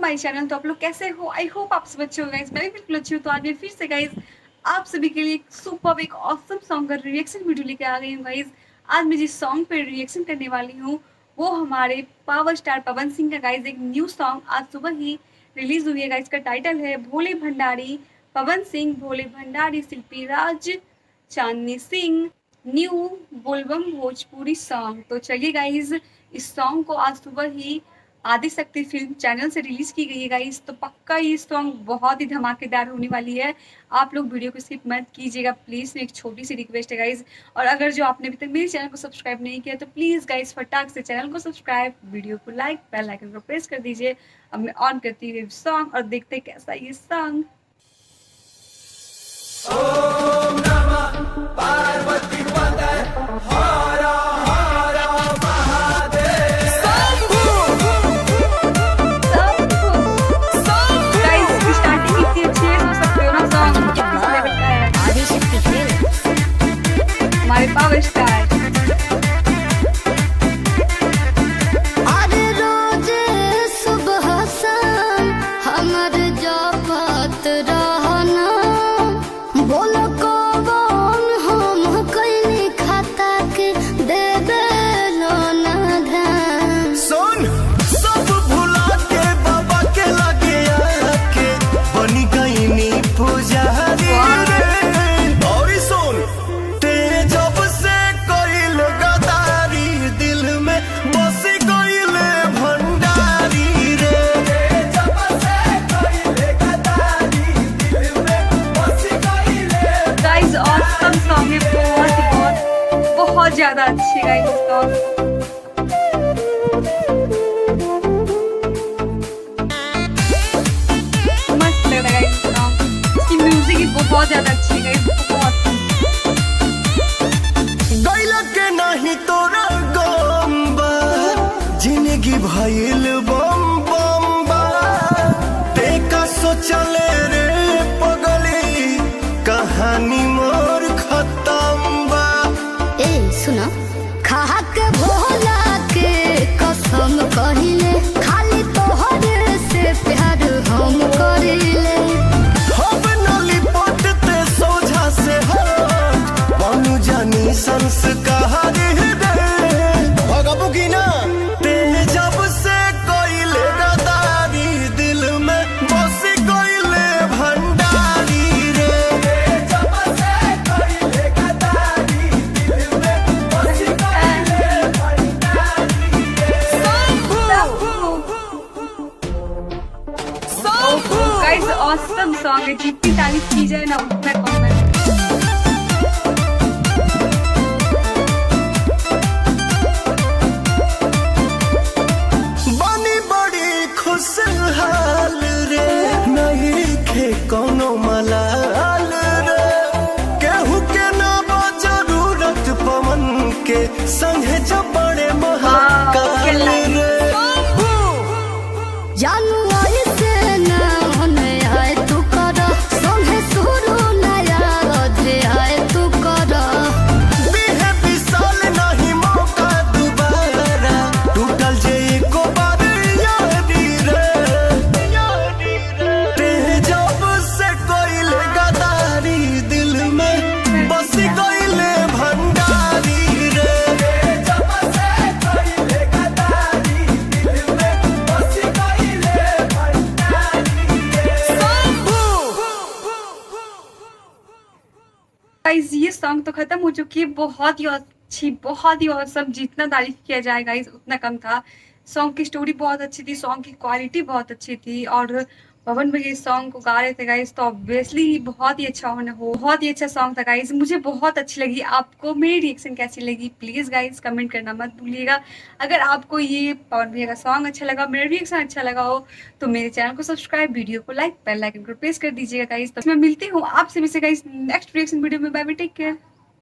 माय channel. तो आप लोग कैसे हो? आई होप आप सब अच्छे हो गाइस। मैं भी बिल्कुल अच्छी हूँ। तो आज मैं फिर से गाइस आप सभी के लिए एक सुपर एक ऑसम सॉन्ग का रिएक्शन वीडियो लेके आ गई हूँ गाइस। आज मैं जिस सॉन्ग पे रिएक्शन करने वाली हूँ वो हमारे पावर स्टार पवन सिंह का गाइस एक न्यू सॉन्ग आज सुबह ही रिलीज हुई है गाइस। का टाइटल है भोले भंडारी। पवन सिंह, भोले भंडारी, शिल्पी राज, चांदनी सिंह, न्यू बोलबम भोजपुरी सॉन्ग। तो चलिए गाइज इस सॉन्ग को आज सुबह ही आदिशक्ति फिल्म चैनल से रिलीज की गई है गाइज। तो पक्का ये सॉन्ग बहुत ही धमाकेदार होने वाली है। आप लोग वीडियो को स्किप मत कीजिएगा प्लीज। एक छोटी सी रिक्वेस्ट है गाइज, और अगर जो आपने अभी तक मेरे चैनल को सब्सक्राइब नहीं किया तो प्लीज गाइज फटाक से चैनल को सब्सक्राइब, वीडियो को लाइक, बेल आइकन को प्रेस कर दीजिए। अब मैं ऑन करती हूँ सॉन्ग और देखते हैं कैसा ये सॉन्ग। ओम नमः पार्वती पतये हर हर महादेव। गाइस स्टार्टिंग इतनी अच्छी है, समझ सकते हो ना सॉन्ग किस लेवल का है। आदिशक्ति फिल्म हमारे पावर स्टार सॉन्ग है, बहुत ज्यादा अच्छी गाइस सॉन्ग। मस्त लग रहा है गाइस सॉन्ग। इसकी म्यूजिक भी बहुत ज्यादा अच्छी है गाइस, बहुत। गैला के नहीं तोरा गम्बा जिंदगी भइल बम बम्बा तेका सोचले रे पगली कहानी मोर खत्म बा। ए सुना खा के भोला के कसम कहिले खाली तोहरे से प्यार हम करिले। हम नली पटते सोझा से हट बनू जानी संस्कार रे भगबू की ना ते जब से कोइले गदारी दिल में बसी कोइले भंडारी रे जब से कोइले गदारी दिल में बसी कोइले भंडारी रे। गाइस ऑसम सॉन्ग है, जितनी तारीफ की जाए ना उतना कम है। खुशहाल रे नहीं खे कोनो मलाल रे केहू के ना जरूरत पवन के संगे जब बड़े महाकाल रे। जानू ऐसे ना होने आए तू कर संगे शुरू नया अध्याय तू कर। बिहे विशाल नहीं मौका दोबारा टूटल जे एको बार यारी रे ते जब से कोइले गदारी दिल में बसी कोइले भंडारी रे जब से कोइले गदारी दिल में बसी कोइले भंडारी गाइस ये सॉन्ग तो खत्म हो चुकी है। बहुत ही अच्छी, बहुत ही औसम। जितना तारीफ किया जाए गाइस उतना कम था। सॉन्ग की स्टोरी बहुत अच्छी थी, सॉन्ग की क्वालिटी बहुत अच्छी थी, और पवन भैया इस सॉन्ग को गा रहे थे गाइस, तो ऑब्वियसली बहुत ही अच्छा होना हो। बहुत ही अच्छा सॉन्ग था गाइस, मुझे बहुत अच्छी लगी। आपको मेरी रिएक्शन कैसी लगी प्लीज गाइस कमेंट करना मत भूलिएगा। अगर आपको ये पवन भैया का सॉन्ग अच्छा लगा, मेरा रिएक्शन अच्छा लगा हो तो मेरे चैनल को सब्सक्राइब, वीडियो को लाइक, बेल आइकन को प्रेस कर दीजिएगा गाइस। तो मैं मिलती हूँ आपसे गाइस नेक्स्ट रिएक्शन वीडियो में। Bye bye, take care.